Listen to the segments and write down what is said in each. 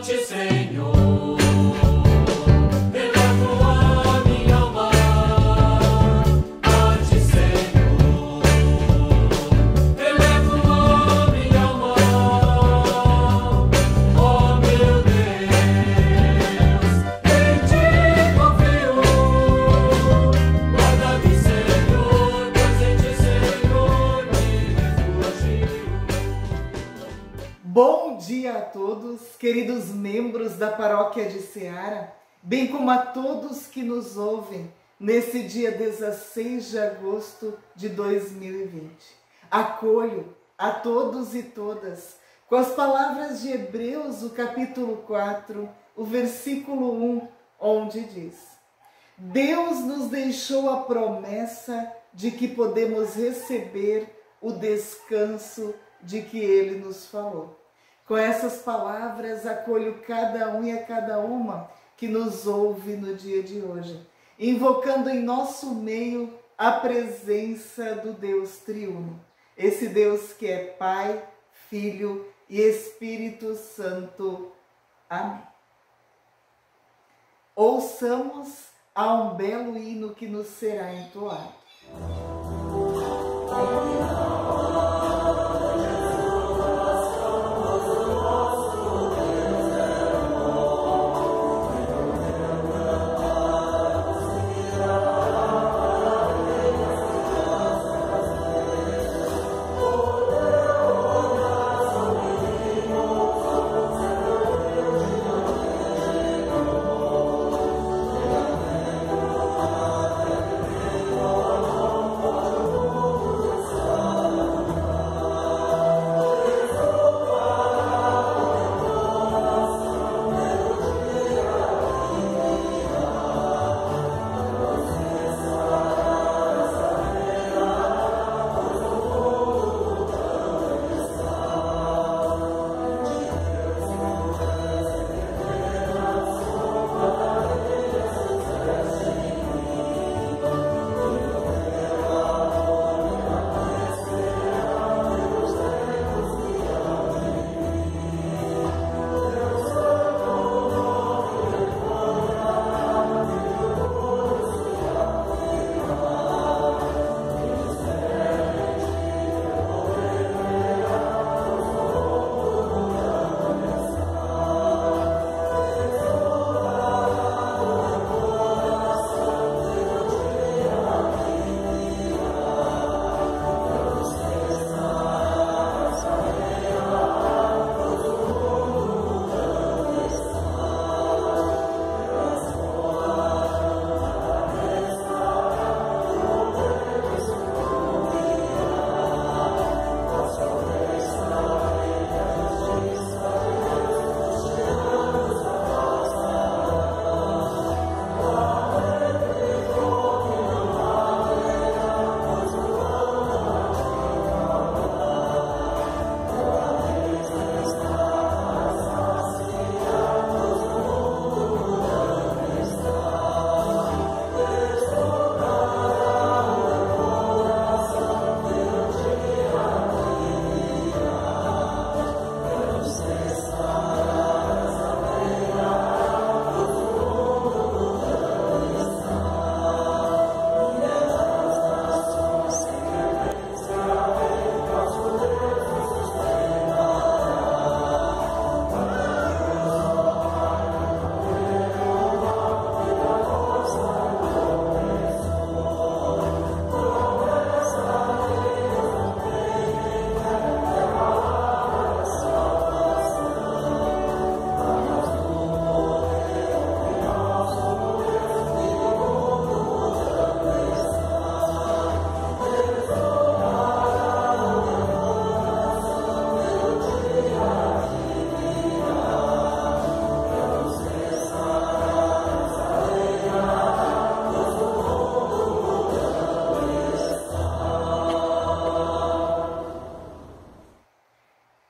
ti, Senhor, elevo a minha alma a ti, Senhor, elevo a minha alma, ó meu Deus, em ti confio, guarda-me, Senhor, pois em ti, Senhor, me refugio. Bom dia a todos, queridos membros da Paróquia de Ceará, bem como a todos que nos ouvem nesse dia 16 de agosto de 2020. Acolho a todos e todas com as palavras de Hebreus, o capítulo 4, o versículo 1, onde diz: Deus nos deixou a promessa de que podemos receber o descanso de que Ele nos falou. Com essas palavras, acolho cada um e a cada uma que nos ouve no dia de hoje, invocando em nosso meio a presença do Deus triuno, esse Deus que é Pai, Filho e Espírito Santo. Amém. Ouçamos a um belo hino que nos será entoado.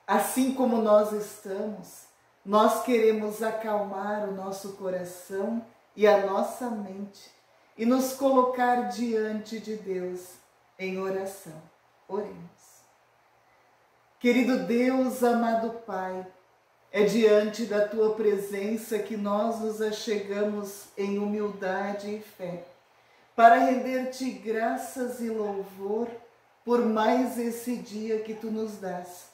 Assim como nós estamos, nós queremos acalmar o nosso coração e a nossa mente e nos colocar diante de Deus em oração. Oremos. Querido Deus, amado Pai, É diante da tua presença que nós nos achegamos em humildade e fé, para render-te graças e louvor por mais esse dia que tu nos dás,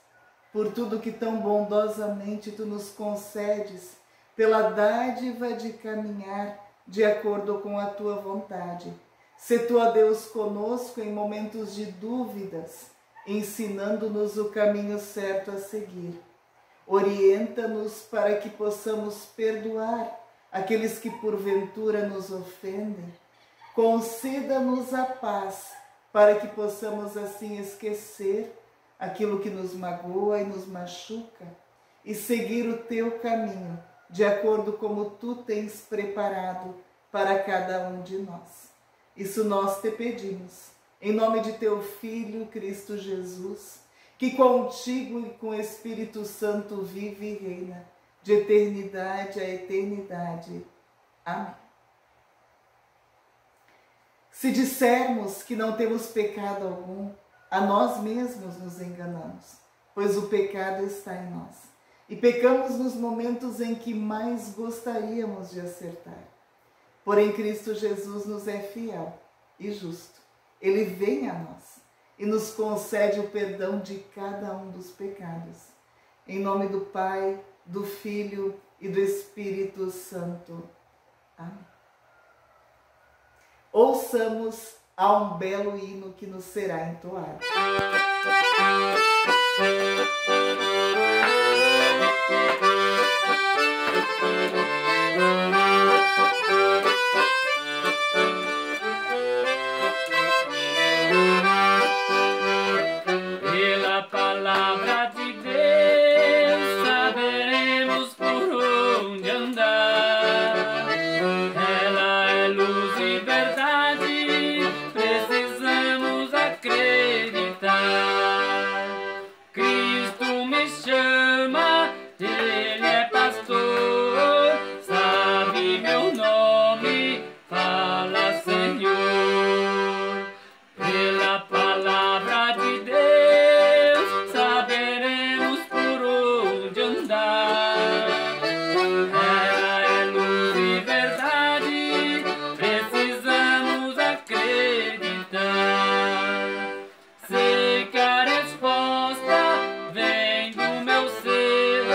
por tudo que tão bondosamente tu nos concedes, pela dádiva de caminhar de acordo com a tua vontade. Sê tu, ó Deus, conosco em momentos de dúvidas, ensinando-nos o caminho certo a seguir. Orienta-nos para que possamos perdoar aqueles que porventura nos ofendem. Conceda-nos a paz para que possamos assim esquecer aquilo que nos magoa e nos machuca e seguir o teu caminho, de acordo como tu tens preparado para cada um de nós. Isso nós te pedimos, em nome de teu Filho, Cristo Jesus, que contigo e com o Espírito Santo vive e reina, de eternidade a eternidade. Amém. Se dissermos que não temos pecado algum, a nós mesmos nos enganamos, pois o pecado está em nós. E pecamos nos momentos em que mais gostaríamos de acertar. Porém, Cristo Jesus nos é fiel e justo. Ele vem a nós e nos concede o perdão de cada um dos pecados. Em nome do Pai, do Filho e do Espírito Santo. Amém. Ouçamos a um belo hino que nos será entoado. Pela palavra de Deus saberemos por onde andar. Ela é luz e verdade, precisamos acreditar. Cristo me chama, Ele é pastor, sabe meu nome, fala Senhor. Pela palavra de Deus saberemos por onde andar. Ela é luz e verdade, precisamos acreditar. Sei que a resposta vem do meu ser,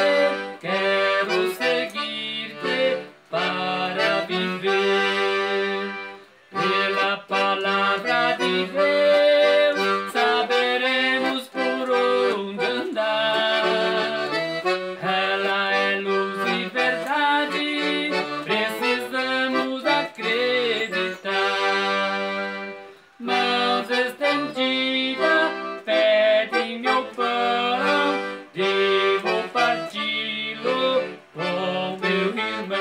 quero seguir-te para viver. Pela palavra de Deus saberemos por onde andar. Ela é luz e verdade, precisamos acreditar. Mãos estendidas pedem meu pão, devo parti-lo com meu irmão.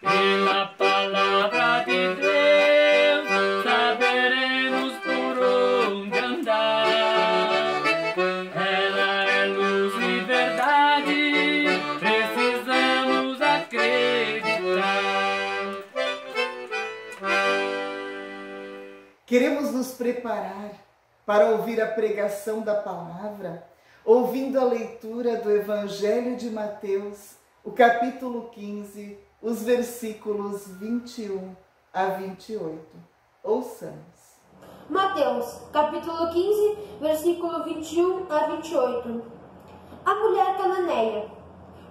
Pela palavra de Deus saberemos por onde andar. Ela é luz e verdade, precisamos acreditar. Queremos nos preparar para ouvir a pregação da palavra, ouvindo a leitura do Evangelho de Mateus, o capítulo 15, os versículos 21 a 28. Ouçamos. Mateus, capítulo 15, versículo 21 a 28. A mulher cananeia.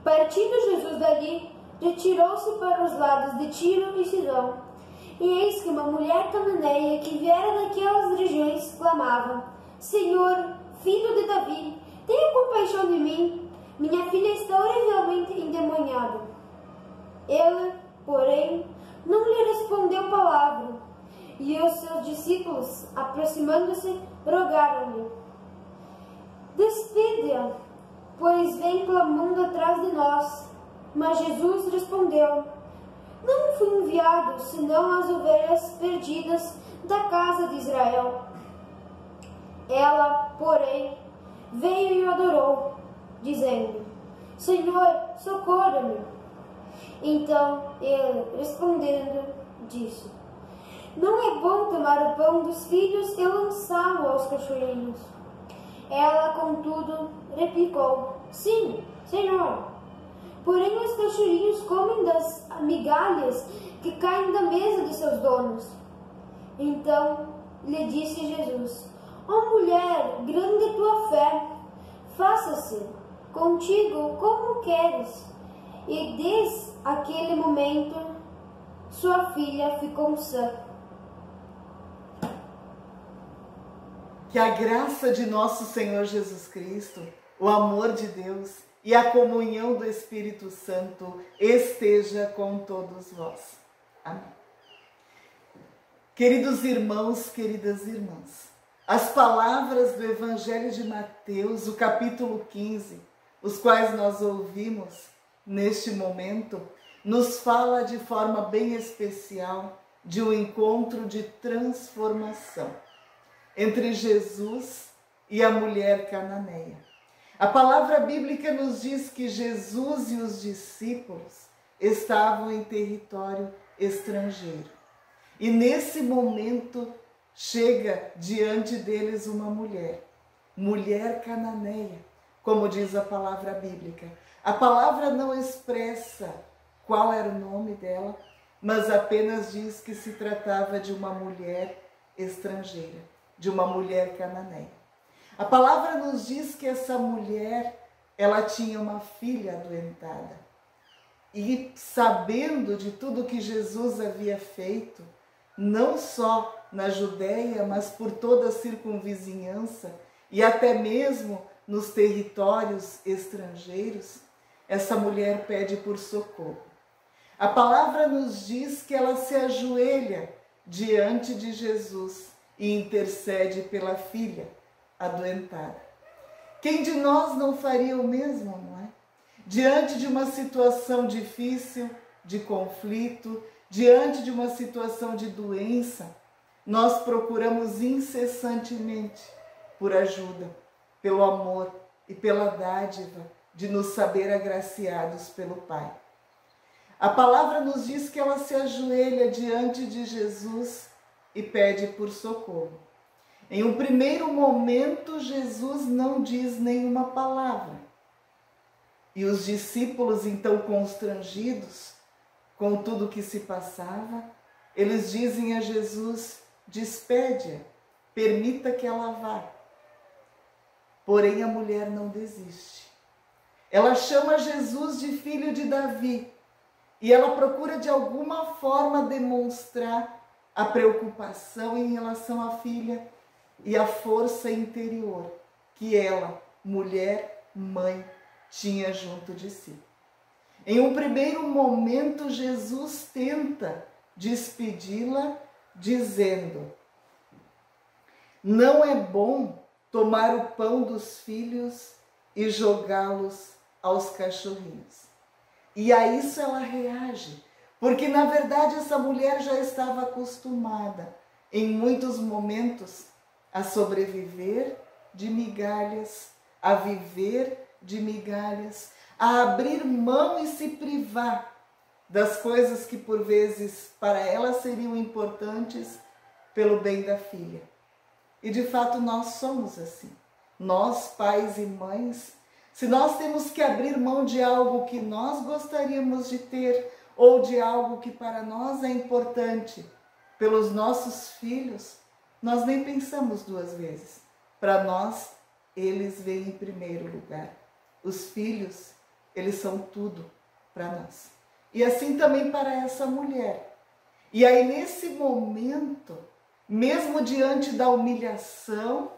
Partindo Jesus dali, retirou-se para os lados de Tiro e Sidom. E eis que uma mulher cananeia que viera daquelas regiões clamava: Senhor, filho de Davi, tenha compaixão de mim, minha filha está horrivelmente endemoniada. Ele, porém, não lhe respondeu palavra, e os seus discípulos, aproximando-se, rogaram-lhe: Despede-a, pois vem clamando atrás de nós. Mas Jesus respondeu: Não fui enviado senão as ovelhas perdidas da casa de Israel. Ela, porém, veio e o adorou, dizendo: Senhor, socorra-me. Então ele, respondendo, disse: Não é bom tomar o pão dos filhos e lançá-lo aos cachorrinhos. Ela, contudo, replicou: Sim, Senhor. Porém, os cachorrinhos comem das migalhas que caem da mesa de seus donos. Então lhe disse Jesus: Ó mulher, grande é tua fé, faça-se contigo como queres. E desde aquele momento sua filha ficou sã. Que a graça de nosso Senhor Jesus Cristo, o amor de Deus e a comunhão do Espírito Santo esteja com todos vós. Amém. Queridos irmãos, queridas irmãs, as palavras do Evangelho de Mateus, o capítulo 15, os quais nós ouvimos neste momento, nos fala de forma bem especial de um encontro de transformação entre Jesus e a mulher cananeia. A palavra bíblica nos diz que Jesus e os discípulos estavam em território estrangeiro. E nesse momento chega diante deles uma mulher cananeia, como diz a palavra bíblica. A palavra não expressa qual era o nome dela, mas apenas diz que se tratava de uma mulher estrangeira, de uma mulher cananeia. A palavra nos diz que essa mulher, ela tinha uma filha adoentada. E sabendo de tudo que Jesus havia feito, não só na Judéia, mas por toda a circunvizinhança e até mesmo nos territórios estrangeiros, essa mulher pede por socorro. A palavra nos diz que ela se ajoelha diante de Jesus e intercede pela filha adoentada. Quem de nós não faria o mesmo, não é? Diante de uma situação difícil, de conflito, diante de uma situação de doença, nós procuramos incessantemente por ajuda, pelo amor e pela dádiva de nos saber agraciados pelo Pai. A palavra nos diz que ela se ajoelha diante de Jesus e pede por socorro. Em um primeiro momento, Jesus não diz nenhuma palavra. E os discípulos, então constrangidos com tudo o que se passava, eles dizem a Jesus: despede-a, permita que ela vá. Porém, a mulher não desiste. Ela chama Jesus de filho de Davi e ela procura de alguma forma demonstrar a preocupação em relação à filha e a força interior que ela, mulher, mãe, tinha junto de si. Em um primeiro momento, Jesus tenta despedi-la, dizendo: não é bom tomar o pão dos filhos e jogá-los aos cachorrinhos. E a isso ela reage, porque na verdade essa mulher já estava acostumada, em muitos momentos, a sobreviver de migalhas, a viver de migalhas, a abrir mão e se privar das coisas que por vezes para ela seriam importantes pelo bem da filha. E de fato nós somos assim. Nós, pais e mães, se nós temos que abrir mão de algo que nós gostaríamos de ter ou de algo que para nós é importante pelos nossos filhos, nós nem pensamos duas vezes. Para nós, eles vêm em primeiro lugar. Os filhos, eles são tudo para nós. E assim também para essa mulher. E aí nesse momento, mesmo diante da humilhação,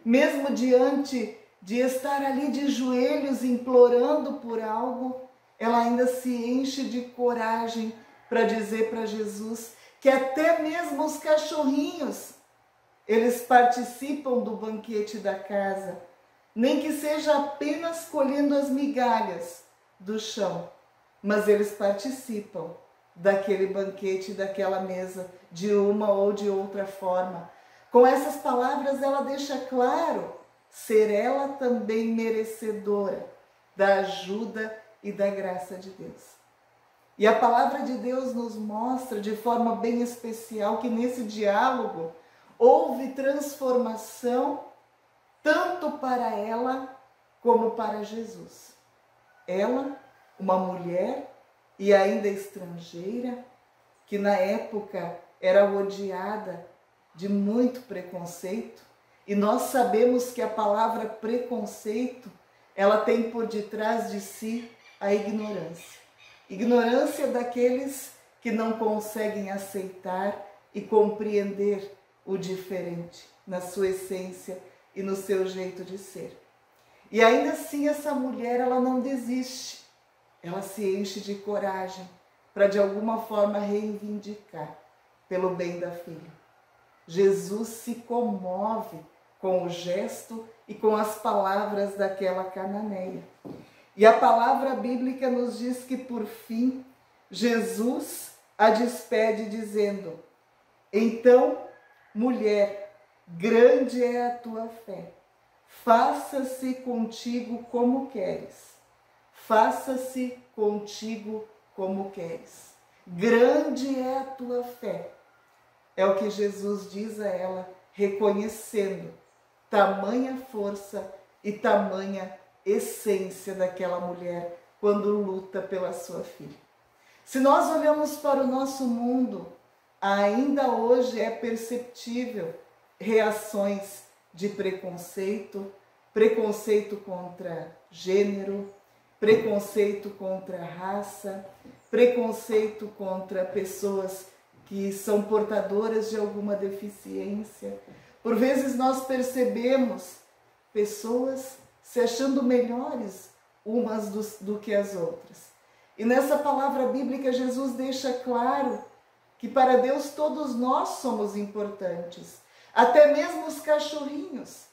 mesmo diante de estar ali de joelhos implorando por algo, ela ainda se enche de coragem para dizer para Jesus que até mesmo os cachorrinhos, eles participam do banquete da casa, nem que seja apenas colhendo as migalhas do chão, mas eles participam daquele banquete, daquela mesa, de uma ou de outra forma. Com essas palavras, ela deixa claro ser ela também merecedora da ajuda e da graça de Deus. E a palavra de Deus nos mostra de forma bem especial que nesse diálogo houve transformação tanto para ela como para Jesus. Ela, uma mulher e ainda estrangeira, que na época era rodeada de muito preconceito, e nós sabemos que a palavra preconceito, ela tem por detrás de si a ignorância. Ignorância daqueles que não conseguem aceitar e compreender o diferente na sua essência e no seu jeito de ser. E ainda assim essa mulher, ela não desiste, ela se enche de coragem para de alguma forma reivindicar pelo bem da filha. Jesus se comove com o gesto e com as palavras daquela cananeia. E a palavra bíblica nos diz que por fim Jesus a despede dizendo: então, mulher, grande é a tua fé, faça-se contigo como queres. Faça-se contigo como queres. Grande é a tua fé. É o que Jesus diz a ela, reconhecendo tamanha força e tamanha essência daquela mulher quando luta pela sua filha. Se nós olhamos para o nosso mundo, ainda hoje é perceptível reações de preconceito, preconceito contra gênero, preconceito contra raça, preconceito contra pessoas que são portadoras de alguma deficiência. Por vezes nós percebemos pessoas se achando melhores umas do que as outras. E nessa palavra bíblica Jesus deixa claro que para Deus todos nós somos importantes. Até mesmo os cachorrinhos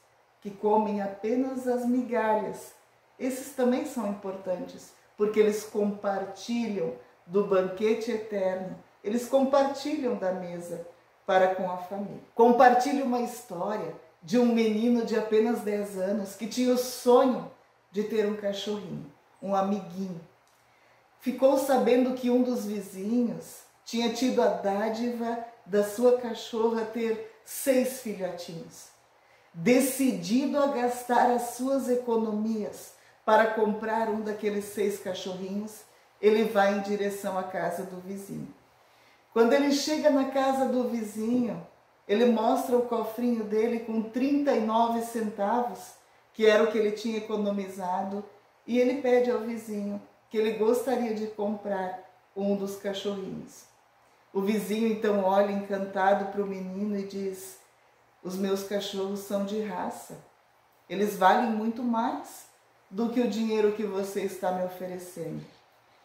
que comem apenas as migalhas, esses também são importantes, porque eles compartilham do banquete eterno, eles compartilham da mesa para com a família. Compartilha uma história de um menino de apenas 10 anos que tinha o sonho de ter um cachorrinho, um amiguinho. Ficou sabendo que um dos vizinhos tinha tido a dádiva da sua cachorra ter 6 filhotinhos. Decidido a gastar as suas economias para comprar um daqueles 6 cachorrinhos, ele vai em direção à casa do vizinho. Quando ele chega na casa do vizinho, ele mostra o cofrinho dele com 39 centavos, que era o que ele tinha economizado, e ele pede ao vizinho que ele gostaria de comprar um dos cachorrinhos. O vizinho então olha encantado para o menino e diz: os meus cachorros são de raça, eles valem muito mais do que o dinheiro que você está me oferecendo.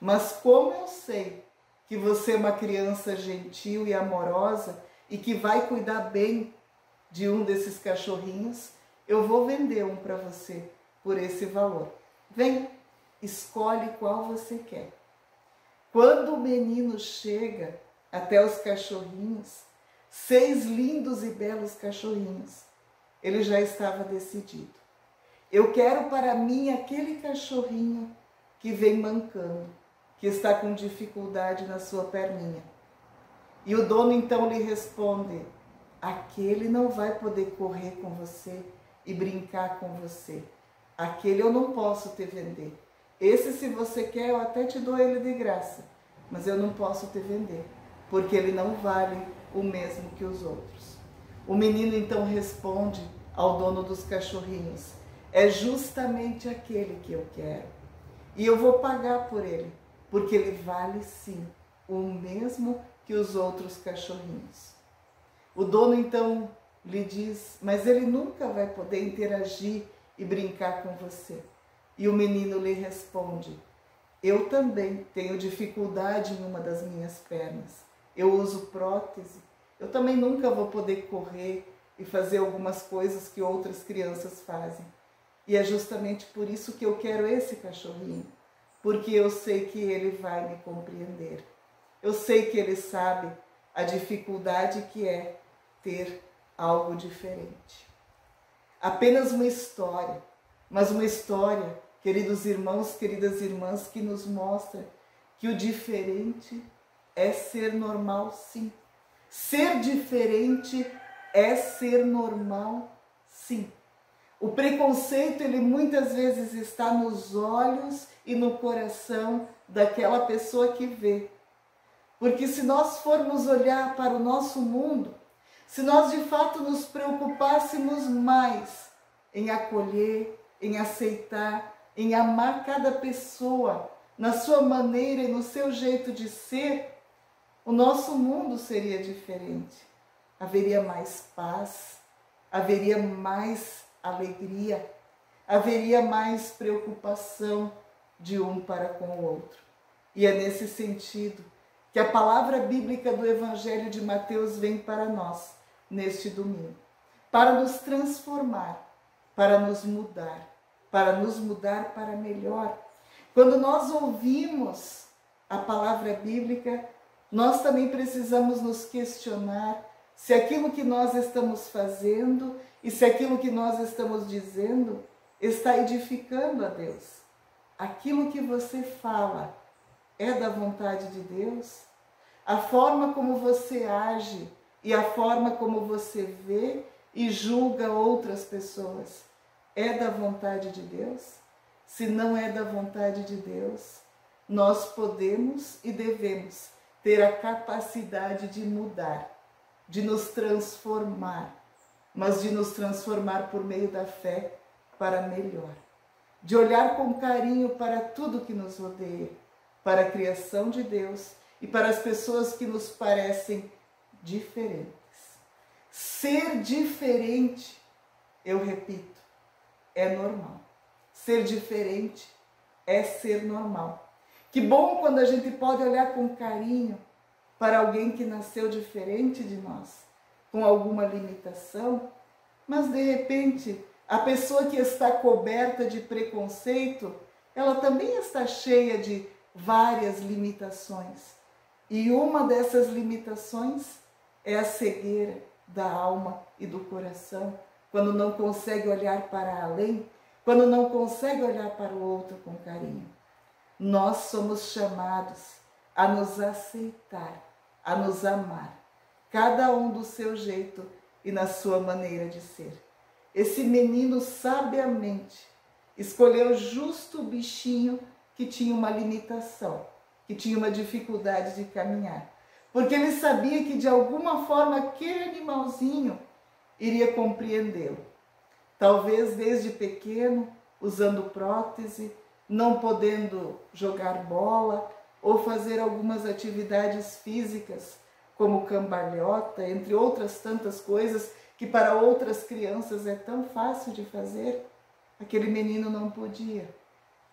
Mas como eu sei que você é uma criança gentil e amorosa e que vai cuidar bem de um desses cachorrinhos, eu vou vender um para você por esse valor. Vem, escolhe qual você quer. Quando o menino chega até os cachorrinhos, 6 lindos e belos cachorrinhos, ele já estava decidido. Eu quero para mim aquele cachorrinho que vem mancando, que está com dificuldade na sua perninha. E o dono então lhe responde: aquele não vai poder correr com você e brincar com você. Aquele eu não posso te vender. Esse, se você quer, eu até te dou ele de graça, mas eu não posso te vender, porque ele não vale o mesmo que os outros. O menino então responde ao dono dos cachorrinhos: é justamente aquele que eu quero, e eu vou pagar por ele, porque ele vale sim o mesmo que os outros cachorrinhos. O dono então lhe diz: mas ele nunca vai poder interagir e brincar com você. E o menino lhe responde: eu também tenho dificuldade em uma das minhas pernas, eu uso prótese, eu também nunca vou poder correr e fazer algumas coisas que outras crianças fazem. E é justamente por isso que eu quero esse cachorrinho, porque eu sei que ele vai me compreender. Eu sei que ele sabe a dificuldade que é ter algo diferente. Apenas uma história, mas uma história, queridos irmãos, queridas irmãs, que nos mostra que o diferente é ser normal, sim. Ser diferente é ser normal, sim. O preconceito, ele muitas vezes está nos olhos e no coração daquela pessoa que vê. Porque se nós formos olhar para o nosso mundo, se nós de fato nos preocupássemos mais em acolher, em aceitar, em amar cada pessoa na sua maneira e no seu jeito de ser, o nosso mundo seria diferente. Haveria mais paz, haveria mais alegria, haveria mais preocupação de um para com o outro. E é nesse sentido que a palavra bíblica do Evangelho de Mateus vem para nós neste domingo, para nos transformar, para nos mudar para melhor. Quando nós ouvimos a palavra bíblica, nós também precisamos nos questionar se aquilo que nós estamos fazendo e se aquilo que nós estamos dizendo está edificando a Deus. Aquilo que você fala é da vontade de Deus? A forma como você age e a forma como você vê e julga outras pessoas é da vontade de Deus? Se não é da vontade de Deus, nós podemos e devemos ter a capacidade de mudar, de nos transformar, mas de nos transformar por meio da fé para melhor. De olhar com carinho para tudo que nos rodeia, para a criação de Deus e para as pessoas que nos parecem diferentes. Ser diferente, eu repito, é normal. Ser diferente é ser normal. Que bom quando a gente pode olhar com carinho para alguém que nasceu diferente de nós, com alguma limitação, mas de repente a pessoa que está coberta de preconceito, ela também está cheia de várias limitações. E uma dessas limitações é a cegueira da alma e do coração, quando não consegue olhar para além, quando não consegue olhar para o outro com carinho. Nós somos chamados a nos aceitar, a nos amar, cada um do seu jeito e na sua maneira de ser. Esse menino sabiamente escolheu justo o bichinho que tinha uma limitação, que tinha uma dificuldade de caminhar, porque ele sabia que de alguma forma aquele animalzinho iria compreendê-lo. Talvez desde pequeno, usando prótese, não podendo jogar bola ou fazer algumas atividades físicas, como cambalhota, entre outras tantas coisas que para outras crianças é tão fácil de fazer, aquele menino não podia.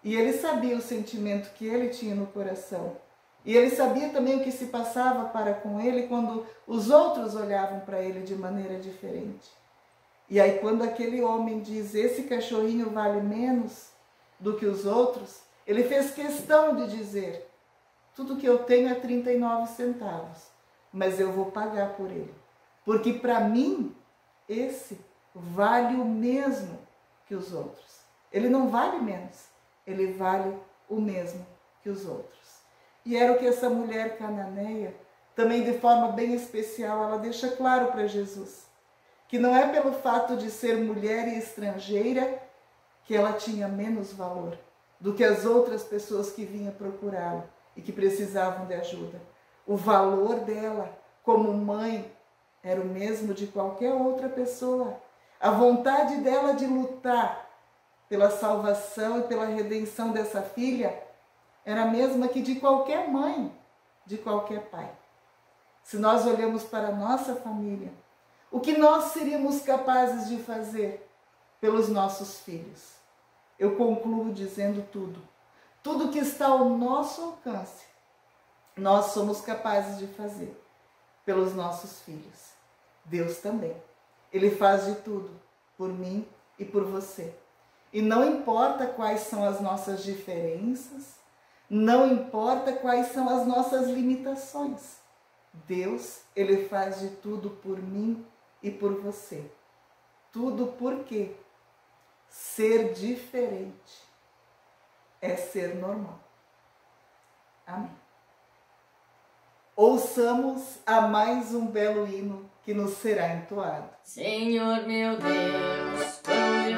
E ele sabia o sentimento que ele tinha no coração. E ele sabia também o que se passava para com ele quando os outros olhavam para ele de maneira diferente. E aí quando aquele homem diz, esse cachorrinho vale menos do que os outros, ele fez questão de dizer, tudo que eu tenho é 39 centavos, mas eu vou pagar por ele. Porque para mim, esse vale o mesmo que os outros. Ele não vale menos, ele vale o mesmo que os outros. E era o que essa mulher cananeia, também de forma bem especial, ela deixa claro para Jesus. Que não é pelo fato de ser mulher e estrangeira que ela tinha menos valor do que as outras pessoas que vinham procurá-la e que precisavam de ajuda. O valor dela como mãe era o mesmo de qualquer outra pessoa. A vontade dela de lutar pela salvação e pela redenção dessa filha era a mesma que de qualquer mãe, de qualquer pai. Se nós olhamos para a nossa família, o que nós seríamos capazes de fazer pelos nossos filhos? Eu concluo dizendo tudo. Tudo que está ao nosso alcance, nós somos capazes de fazer pelos nossos filhos. Deus também. Ele faz de tudo por mim e por você. E não importa quais são as nossas diferenças, não importa quais são as nossas limitações. Deus, Ele faz de tudo por mim e por você. Tudo porque ser diferente é ser normal. Amém. Ouçamos a mais um belo hino que nos será entoado. Senhor meu Deus, quando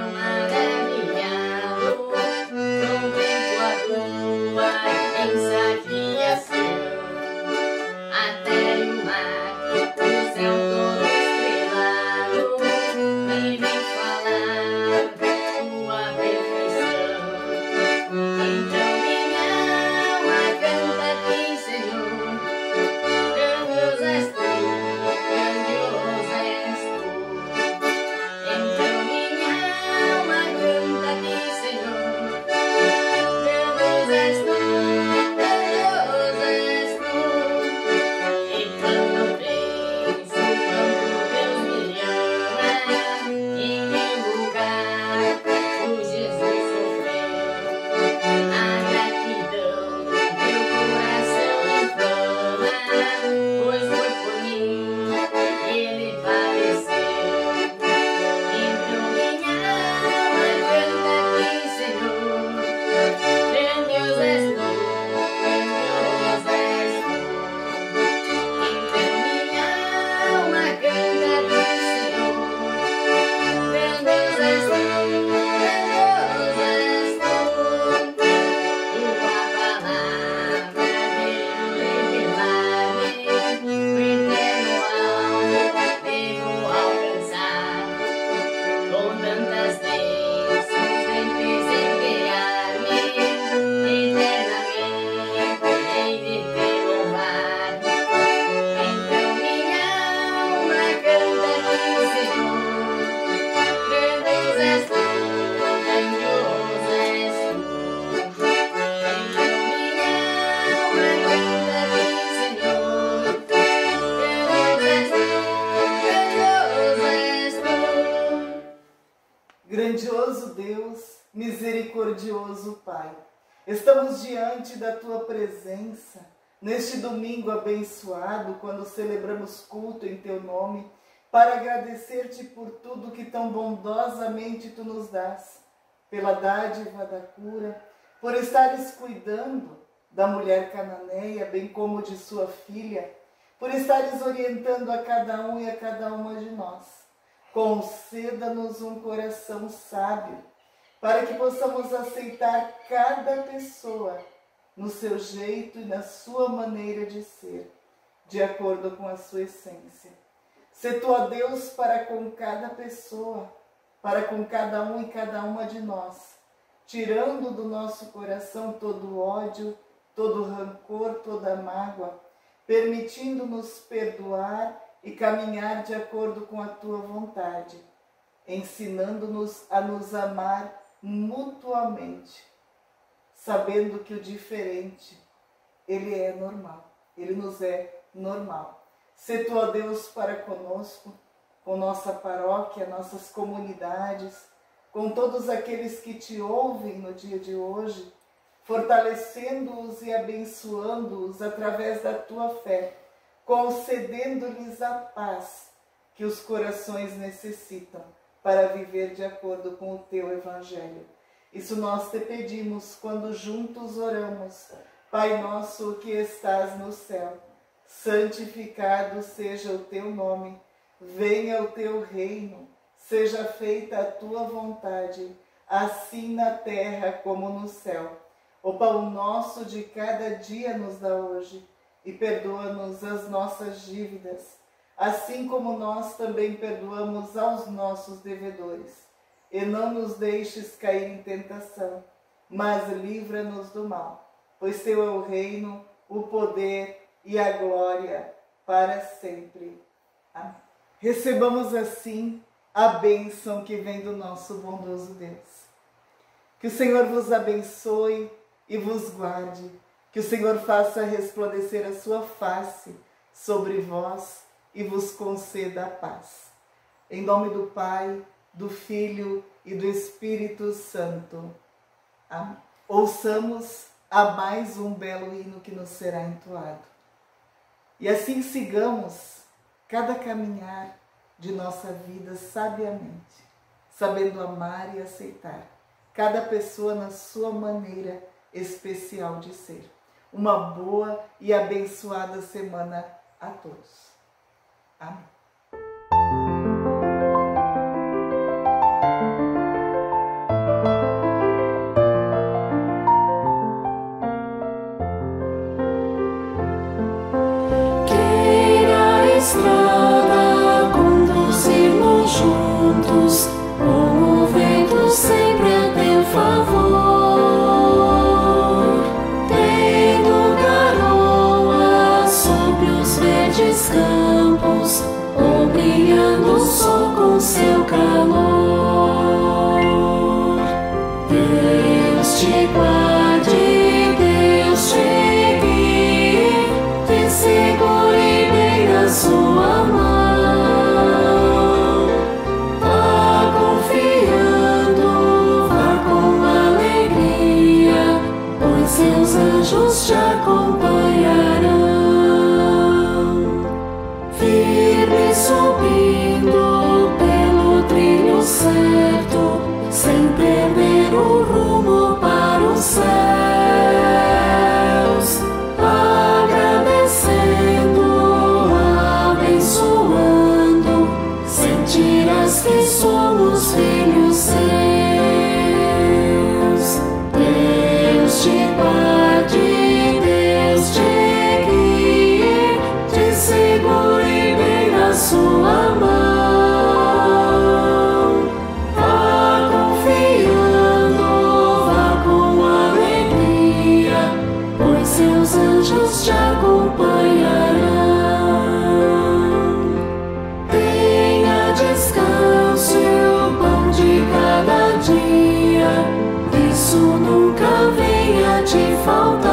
Grandioso Deus, misericordioso Pai, estamos diante da Tua presença, neste domingo abençoado, quando celebramos culto em Teu nome, para agradecer-Te por tudo que tão bondosamente Tu nos dás, pela dádiva da cura, por estares cuidando da mulher cananeia, bem como de sua filha, por estares orientando a cada um e a cada uma de nós. Conceda-nos um coração sábio, para que possamos aceitar cada pessoa no seu jeito e na sua maneira de ser, de acordo com a sua essência. Sê Tu, ó Deus, para com cada pessoa, para com cada um e cada uma de nós, tirando do nosso coração todo o ódio, todo o rancor, toda a mágoa, permitindo-nos perdoar e caminhar de acordo com a Tua vontade, ensinando-nos a nos amar mutuamente, sabendo que o diferente, ele é normal, ele nos é normal. Sê Tu, ó Deus, para conosco, com nossa paróquia, nossas comunidades, com todos aqueles que Te ouvem no dia de hoje, fortalecendo-os e abençoando-os através da Tua fé, concedendo-lhes a paz que os corações necessitam para viver de acordo com o Teu Evangelho. Isso nós Te pedimos quando juntos oramos. Pai nosso que estás no céu, santificado seja o Teu nome, venha o Teu reino, seja feita a Tua vontade, assim na terra como no céu. O pão nosso de cada dia nos dá hoje, e perdoa-nos as nossas dívidas, assim como nós também perdoamos aos nossos devedores. E não nos deixes cair em tentação, mas livra-nos do mal, pois Teu é o reino, o poder e a glória para sempre. Amém. Recebamos assim a bênção que vem do nosso bondoso Deus. Que o Senhor vos abençoe e vos guarde. Que o Senhor faça resplandecer a sua face sobre vós e vos conceda a paz. Em nome do Pai, do Filho e do Espírito Santo. Amém. Ouçamos a mais um belo hino que nos será entoado. E assim sigamos cada caminhar de nossa vida sabiamente, sabendo amar e aceitar cada pessoa na sua maneira especial de ser. Uma boa e abençoada semana a todos. Amém. sua mão. Vá confiando, vá com alegria, pois seus anjos te acompanharão. Firme subindo pelo trilho certo, sem perder o rumo para os céus, agradecendo, abençoando, sentirás que somos filhos seus. Deus te guarde, Deus te guie, te segure bem na sua mão. Vá confiando, vá com alegria, pois seus anjos te acompanharão. Tenha descanso e o pão de cada dia, isso nunca venha te faltar.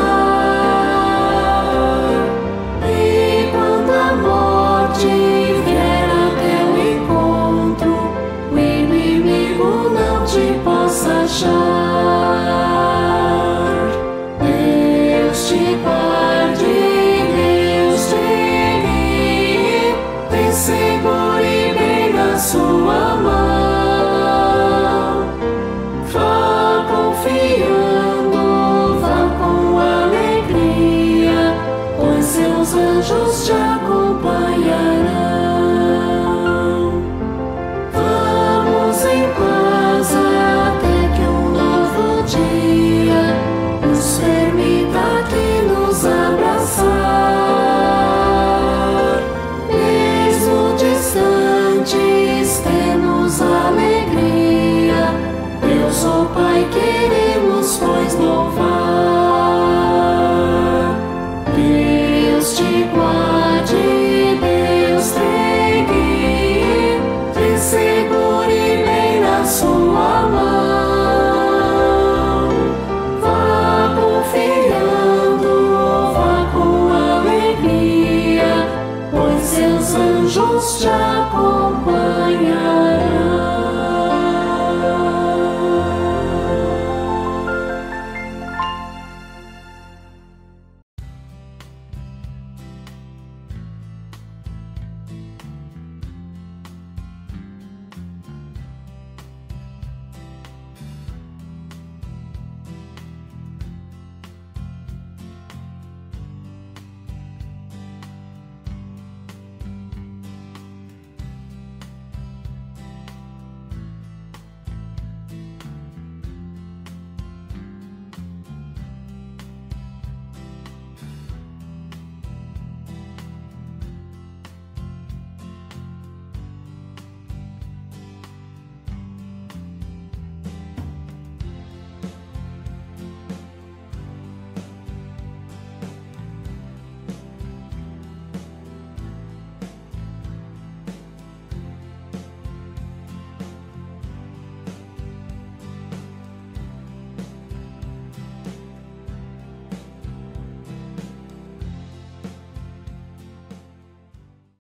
E quando a morte vier a teu encontro, o inimigo não te possa achar. Deus te guarde, Deus te guie, te segure bem na sua mão. Vá confiando, vá com alegria, pois seus anjos te acompanharão. Vamos em paz até que um novo dia nos permita aqui nos abraçar. Mesmo distantes, temos alegria, Deus, ó Pai, queremos pois louvar.